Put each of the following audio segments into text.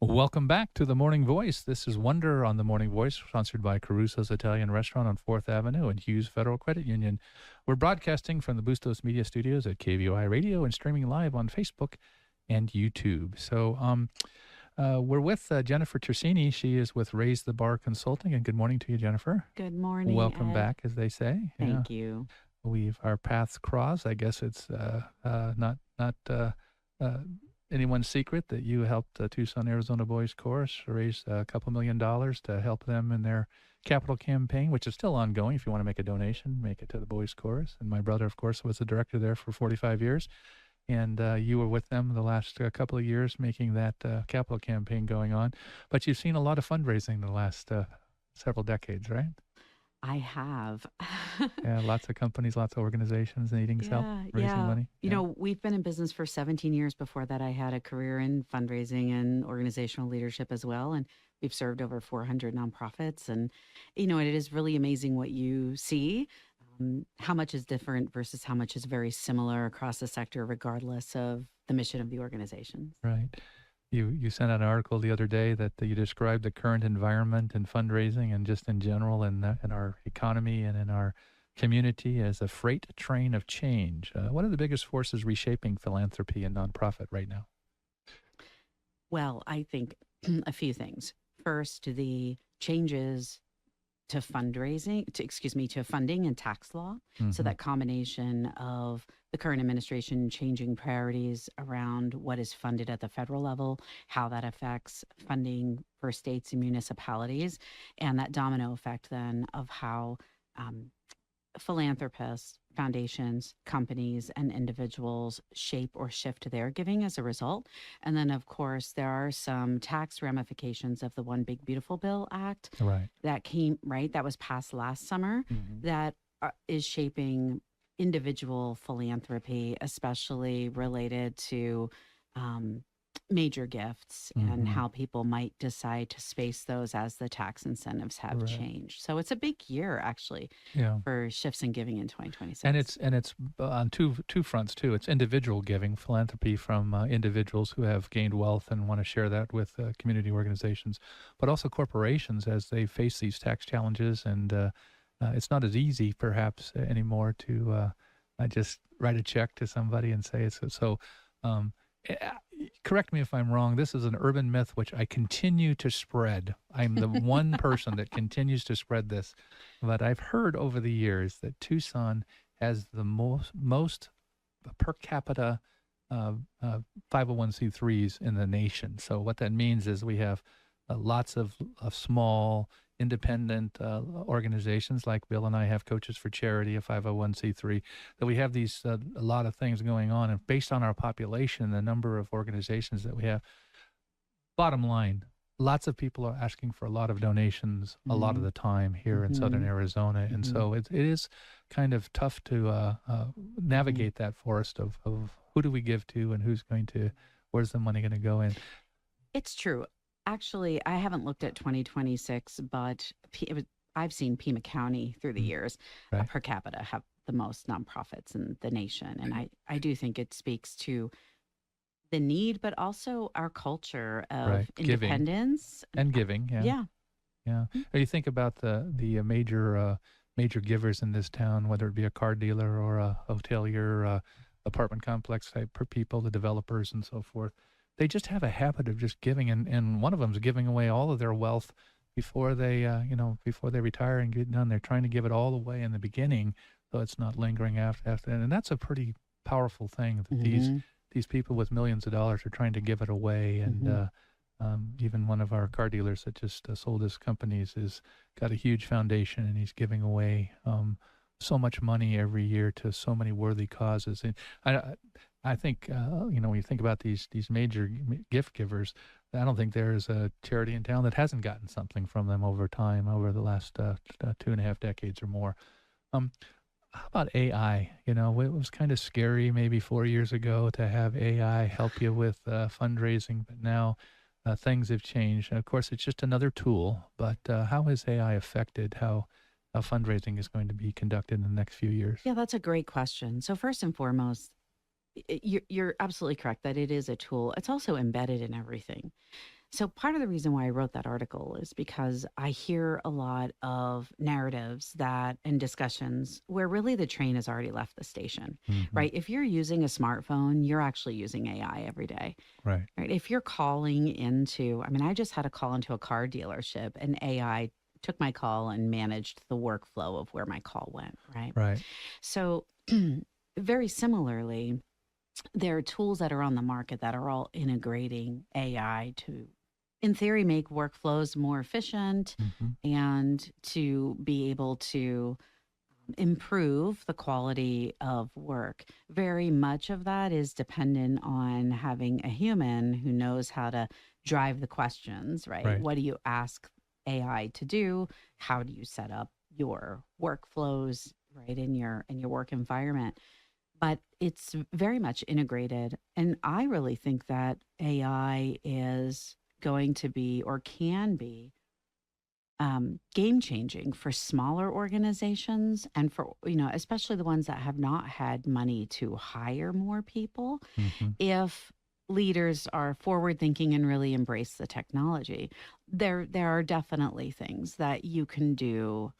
Welcome back to The Morning Voice. This is Wonder on The Morning Voice, sponsored by Caruso's Italian Restaurant on 4th Avenue and Hughes Federal Credit Union. We're broadcasting from the Bustos Media Studios at KVOI Radio and streaming live on Facebook and YouTube. We're with Jennifer Tersigni. She is with Raise the Bar Consulting. And good morning to you, Jennifer. Good morning, Welcome Ed. back, as they say. Thank you. Our paths crossed. I guess it's not anyone's secret that you helped the Tucson, Arizona Boys Chorus raise a couple $1 million to help them in their capital campaign, which is still ongoing. If you want to make a donation, make it to the Boys Chorus. And my brother, of course, was the director there for 45 years. And you were with them the last couple of years making that capital campaign going on. But you've seen a lot of fundraising the last several decades, right? I have. Yeah, lots of companies, lots of organizations needing help raising money. You know, we've been in business for 17 years. Before that, I had a career in fundraising and organizational leadership as well. And we've served over 400 nonprofits. And, you know, it is really amazing what you see, how much is different versus how much is very similar across the sector, regardless of the mission of the organizations. Right. You sent out an article the other day that you described the current environment in fundraising and just in general in our economy and in our community as a freight train of change. What are the biggest forces reshaping philanthropy and nonprofit right now? Well, I think a few things. First, the changes to funding and tax law. Mm-hmm. So that combination of the current administration changing priorities around what is funded at the federal level, how that affects funding for states and municipalities, and that domino effect then of how philanthropists, foundations, companies, and individuals shape or shift their giving as a result. And then, of course, there are some tax ramifications of the One Big Beautiful Bill Act that was passed last summer, that is shaping individual philanthropy, especially related to major gifts and how people might decide to space those as the tax incentives have changed. So it's a big year actually for shifts in giving in 2026. And it's on two fronts too. It's individual giving, philanthropy from individuals who have gained wealth and want to share that with community organizations, but also corporations as they face these tax challenges. And it's not as easy perhaps anymore to just write a check to somebody and say it's so. Correct me if I'm wrong. This is an urban myth which I continue to spread. I'm the one person that continues to spread this. But I've heard over the years that Tucson has the most per capita 501c3s in the nation. So what that means is we have lots of small independent organizations like Bill and I have Coaches for Charity, a 501c3, that we have these a lot of things going on. And based on our population, the number of organizations that we have, bottom line, lots of people are asking for a lot of donations a lot of the time here in Southern Arizona. And so it is kind of tough to navigate that forest of who do we give to and where's the money going to go in? It's true. Actually, I haven't looked at 2026, but I've seen Pima County through the years per capita have the most nonprofits in the nation. And I do think it speaks to the need, but also our culture of independence. And giving, yeah. You think about the major givers in this town, whether it be a car dealer or a hotelier, apartment complex type people, the developers and so forth. They just have a habit of just giving, and one of them is giving away all of their wealth before they retire and get done. They're trying to give it all away in the beginning, so it's not lingering after that. And that's a pretty powerful thing that these people with millions of dollars are trying to give it away. And even one of our car dealers that just sold his companies has got a huge foundation, and he's giving away so much money every year to so many worthy causes. And I think, when you think about these major gift givers, I don't think there is a charity in town that hasn't gotten something from them over time, over the last 2.5 decades or more. How about AI? It was kind of scary maybe 4 years ago to have AI help you with fundraising, but now things have changed. And of course, it's just another tool, but how has AI affected how fundraising is going to be conducted in the next few years? Yeah, that's a great question. So first and foremost, you're absolutely correct that it is a tool. It's also embedded in everything. So, part of the reason why I wrote that article is because I hear a lot of narratives that and discussions where really the train has already left the station, Hmm. right? If you're using a smartphone, you're actually using AI every day, Right. right? If you're calling into, I mean, I just had a call into a car dealership and AI took my call and managed the workflow of where my call went, right? Right. So, very similarly, there are tools that are on the market that are all integrating AI to, in theory, make workflows more efficient Hmm. and to be able to improve the quality of work. Very much of that is dependent on having a human who knows how to drive the questions, right? Right. What do you ask AI to do? How do you set up your workflows, right, in your work environment? But it's very much integrated. And I really think that AI is going to be or can be game changing for smaller organizations and for, especially the ones that have not had money to hire more people. Hmm. If leaders are forward thinking and really embrace the technology, there are definitely things that you can do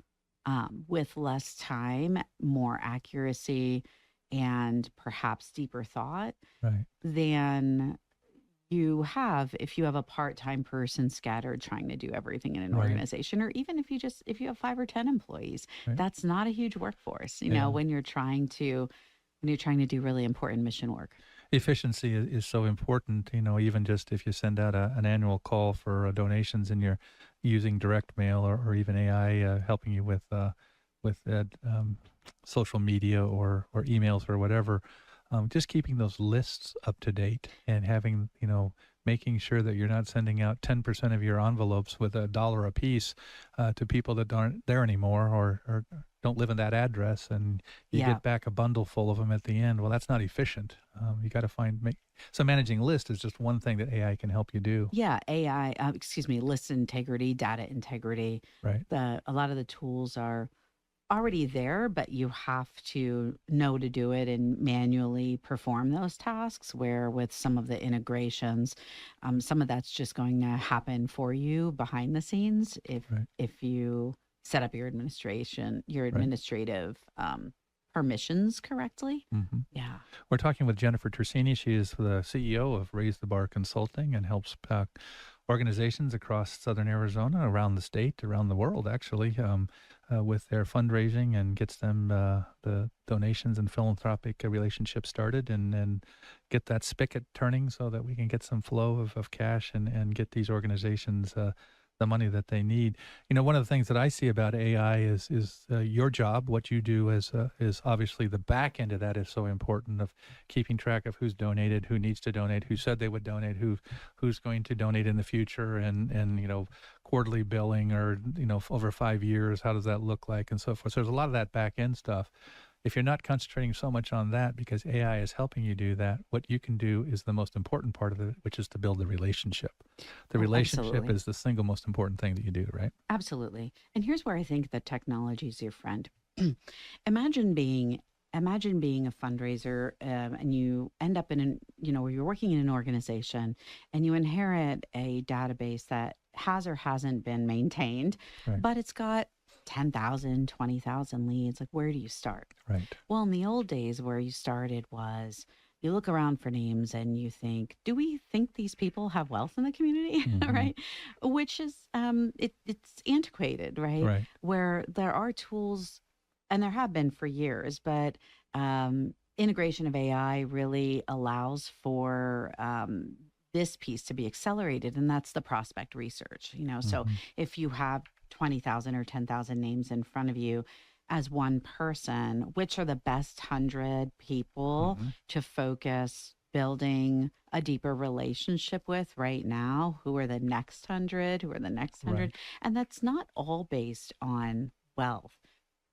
with less time, more accuracy, and perhaps deeper thought Right. than you have if you have a part-time person scattered trying to do everything in an Right. organization, or even if you have 5 or 10 employees. Right. That's not a huge workforce, Yeah. when you're trying to do really important mission work. Efficiency is so important, even just if you send out an annual call for donations and you're using direct mail or even AI helping you with social media or emails or whatever, just keeping those lists up to date and having, making sure that you're not sending out 10% of your envelopes with $1 a piece to people that aren't there anymore or don't live in that address, and you Yeah. get back a bundle full of them at the end. Well, that's not efficient. You got to so managing list is just one thing that AI can help you do. Yeah, AI, excuse me, list integrity, data integrity. Right. A lot of the tools are already there, but you have to know to do it and manually perform those tasks. Where with some of the integrations, some of that's just going to happen for you behind the scenes Right. if you set up your Right. administrative permissions correctly. Hmm. Yeah. We're talking with Jennifer Tersigni. She is the CEO of Raise the Bar Consulting and helps organizations across Southern Arizona, around the state, around the world, actually, with their fundraising, and gets them the donations and philanthropic relationships started, and get that spigot turning so that we can get some flow of cash and get these organizations the money that they need. One of the things that I see about AI is your job. What you do is obviously the back end of that is so important, of keeping track of who's donated, who needs to donate, who said they would donate, who's going to donate in the future, and quarterly billing, or over 5 years, how does that look like, and so forth. So there's a lot of that back end stuff. If you're not concentrating so much on that because AI is helping you do that, what you can do is the most important part of it, which is to build the relationship. The Oh, relationship absolutely. is the single most important thing that you do, right? Absolutely. And here's where I think that technology is your friend. imagine being imagine being a fundraiser, and you end up in where you're working in an organization and you inherit a database that has or hasn't been maintained, Right. but it's got 10,000, 20,000 leads. Like, where do you start? Right. Well, in the old days, where you started was you look around for names and you think, do we think these people have wealth in the community? Hmm. Right? Which is, it's antiquated, right? Right. Where there are tools, and there have been for years, but integration of AI really allows for this piece to be accelerated, and that's the prospect research. So Hmm. if you have 20,000 or 10,000 names in front of you as one person, which are the best 100 people Hmm. to focus building a deeper relationship with right now? Who are the next 100? Who are the next 100? Right. And that's not all based on wealth.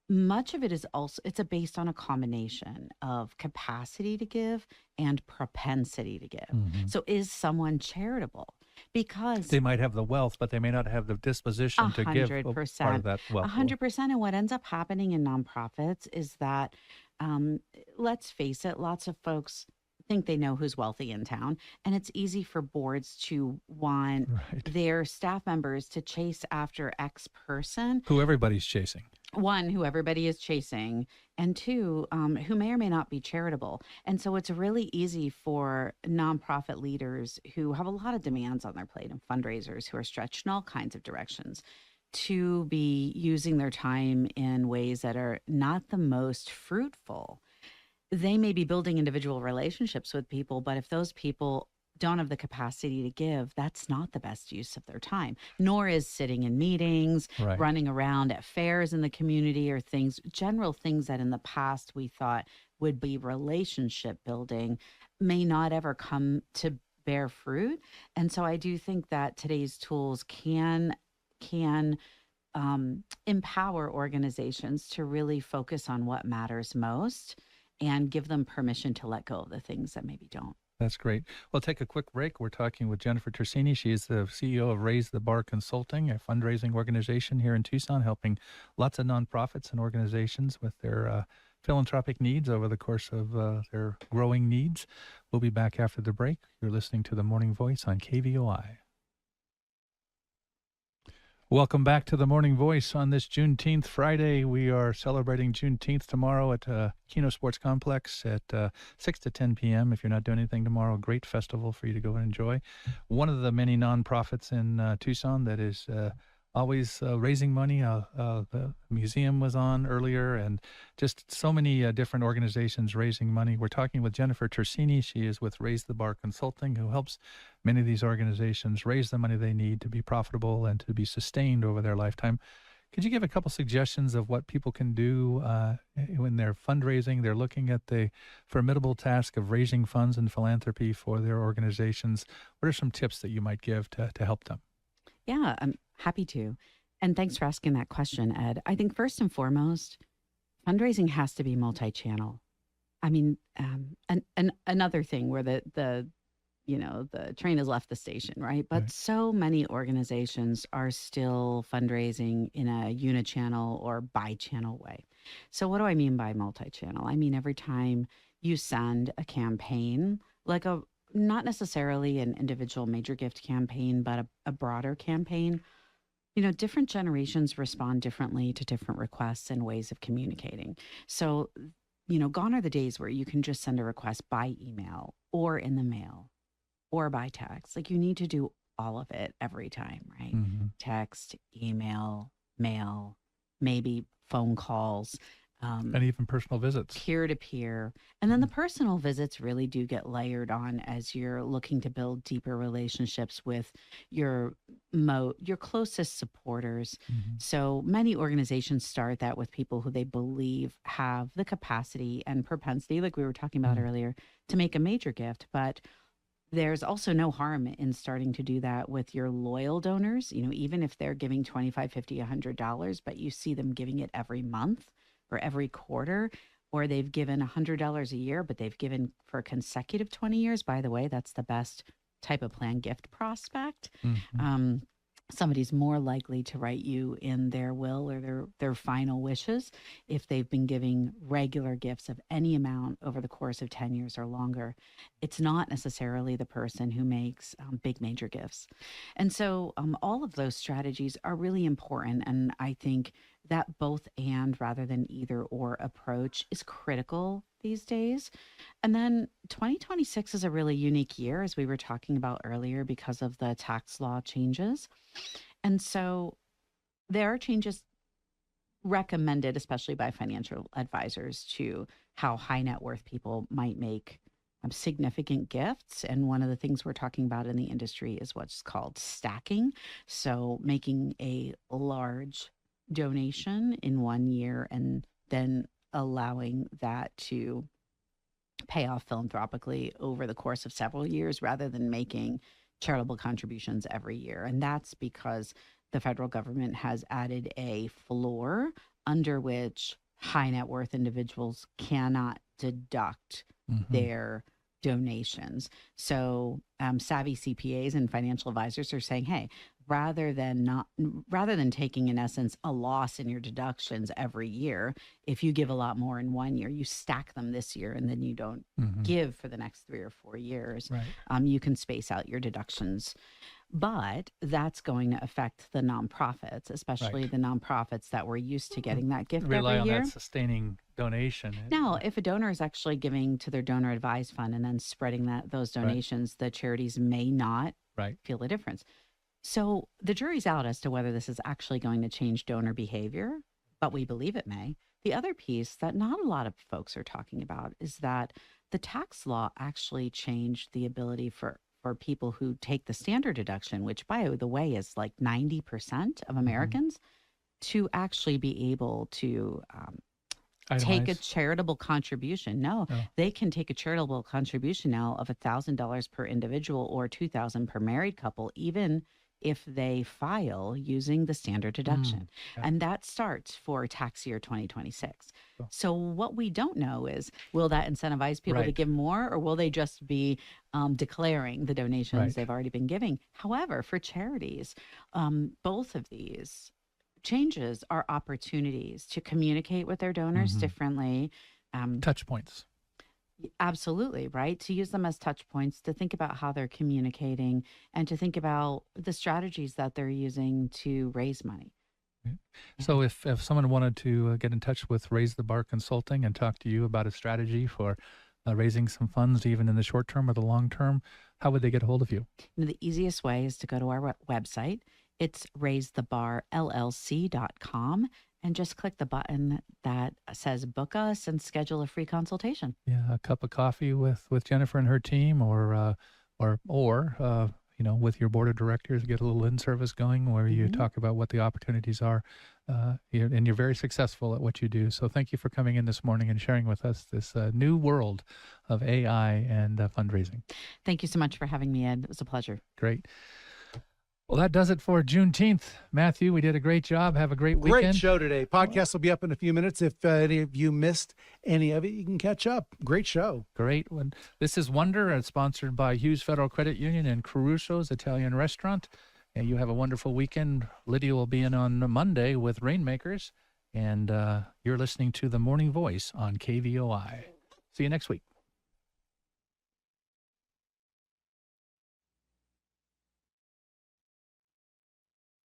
Much of it is also it's a based on a combination of capacity to give and propensity to give. Hmm. So is someone charitable? Because They might have the wealth, but they may not have the a disposition to give hundred part of percent, that a wealth away. 100%. And what ends up happening in nonprofits is that, um, let's face it, lots of folks think they know who's wealthy in town. And it's easy for boards to want Right. their staff members to chase after X person. Who everybody's chasing. One, who everybody is chasing, and two, who may or may not be charitable. And so it's really easy for nonprofit leaders who have a lot of demands on their plate and fundraisers who are stretched in all kinds of directions to be using their time in ways that are not the most fruitful. They may be building individual relationships with people, but if those people don't have the capacity to give, that's not the best use of their time, nor is sitting in meetings, Right. running around at fairs in the community, or general things that in the past we thought would be relationship building may not ever come to bear fruit. And so I do think that today's tools can empower organizations to really focus on what matters most and give them permission to let go of the things that maybe don't. That's great. We'll take a quick break. We're talking with Jennifer Tersigni. She is the CEO of Raise the Bar Consulting, a fundraising organization here in Tucson, helping lots of nonprofits and organizations with their philanthropic needs over the course of their growing needs. We'll be back after the break. You're listening to The Morning Voice on KVOI. Welcome back to The Morning Voice on this Juneteenth Friday. We are celebrating Juneteenth tomorrow at Keno Sports Complex at 6 to 10 p.m. If you're not doing anything tomorrow, great festival for you to go and enjoy. One of the many nonprofits in Tucson that is always raising money. The museum was on earlier, and just so many different organizations raising money. We're talking with Jennifer Tersigni. She is with Raise the Bar Consulting, who helps many of these organizations raise the money they need to be profitable and to be sustained over their lifetime. Could you give a couple suggestions of what people can do when they're fundraising? They're looking at the formidable task of raising funds and philanthropy for their organizations. What are some tips that you might give to help them? Yeah, I'm happy to. And thanks for asking that question, Ed. I think first and foremost, fundraising has to be multi-channel. I mean, another thing where the train has left the station, right? But Right. so many organizations are still fundraising in a unichannel or bi-channel way. So what do I mean by multi-channel? I mean every time you send a campaign, like a not necessarily an individual major gift campaign, but a broader campaign, different generations respond differently to different requests and ways of communicating. So, gone are the days where you can just send a request by email or in the mail or by text. Like you need to do all of it every time, right? Mm-hmm. Text, email, mail, maybe phone calls, And even personal visits. peer to peer. And then the personal visits really do get layered on as you're looking to build deeper relationships with your closest supporters. Mm-hmm. So many organizations start that with people who they believe have the capacity and propensity, like we were talking about earlier, to make a major gift. But there's also no harm in starting to do that with your loyal donors, even if they're giving 25, 50, $100, but you see them giving it every month or every quarter, or they've given $100 a year, but they've given for consecutive 20 years. By the way, that's the best type of plan gift prospect. Mm-hmm. Somebody's more likely to write you in their will or their final wishes if they've been giving regular gifts of any amount over the course of 10 years or longer. It's not necessarily the person who makes big major gifts. And so all of those strategies are really important. And I think that both and rather than either or approach is critical these days. And then 2026 is a really unique year, as we were talking about earlier, because of the tax law changes. And so there are changes recommended, especially by financial advisors, to how high net worth people might make significant gifts. And one of the things we're talking about in the industry is what's called stacking. So making a large donation in one year and then allowing that to pay off philanthropically over the course of several years rather than making charitable contributions every year. And that's because the federal government has added a floor under which high net worth individuals cannot deduct Mm-hmm. their donations. So savvy CPAs and financial advisors are saying, hey, rather than taking in essence a loss in your deductions every year, if you give a lot more in one year, you stack them this year and then you don't give for the next 3 or 4 years. Right. You can space out your deductions. But that's going to affect the nonprofits, especially Right. the nonprofits that were used to getting that gift Rely every on year. that sustaining donation. Now, if a donor is actually giving to their donor advised fund and then spreading those donations, the charities may not Right. feel the difference. So the jury's out as to whether this is actually going to change donor behavior, but we believe it may. The other piece that not a lot of folks are talking about is that the tax law actually changed the ability for people who take the standard deduction, which by the way is like 90% of Americans, to actually be able to take a charitable contribution. No, they can take a charitable contribution now of $1,000 per individual or $2,000 per married couple, even if they file using the standard deduction. And that starts for tax year 2026. So what we don't know is, will that incentivize people to give more, or will they just be declaring the donations they've already been giving? However, for charities, both of these changes are opportunities to communicate with their donors differently. Touch points. Absolutely, right? To use them as touch points, to think about how they're communicating, and to think about the strategies that they're using to raise money. So if someone wanted to get in touch with Raise the Bar Consulting and talk to you about a strategy for raising some funds, even in the short term or the long term, how would they get a hold of you? The easiest way is to go to our website. It's raisethebarllc.com. And just click the button that says book us and schedule a free consultation. Yeah, a cup of coffee with Jennifer and her team, or with your board of directors, get a little in-service going where you talk about what the opportunities are, and you're very successful at what you do. So thank you for coming in this morning and sharing with us this new world of AI and fundraising. Thank you so much for having me, Ed. It was a pleasure. Great. Well, that does it for Juneteenth. Matthew, we did a great job. Have a great weekend. Great show today. Podcast will be up in a few minutes. If any of you missed any of it, you can catch up. Great show. Great. This is Wonder, sponsored by Hughes Federal Credit Union and Caruso's Italian Restaurant. And you have a wonderful weekend. Lydia will be in on Monday with Rainmakers. And you're listening to The Morning Voice on KVOI. See you next week.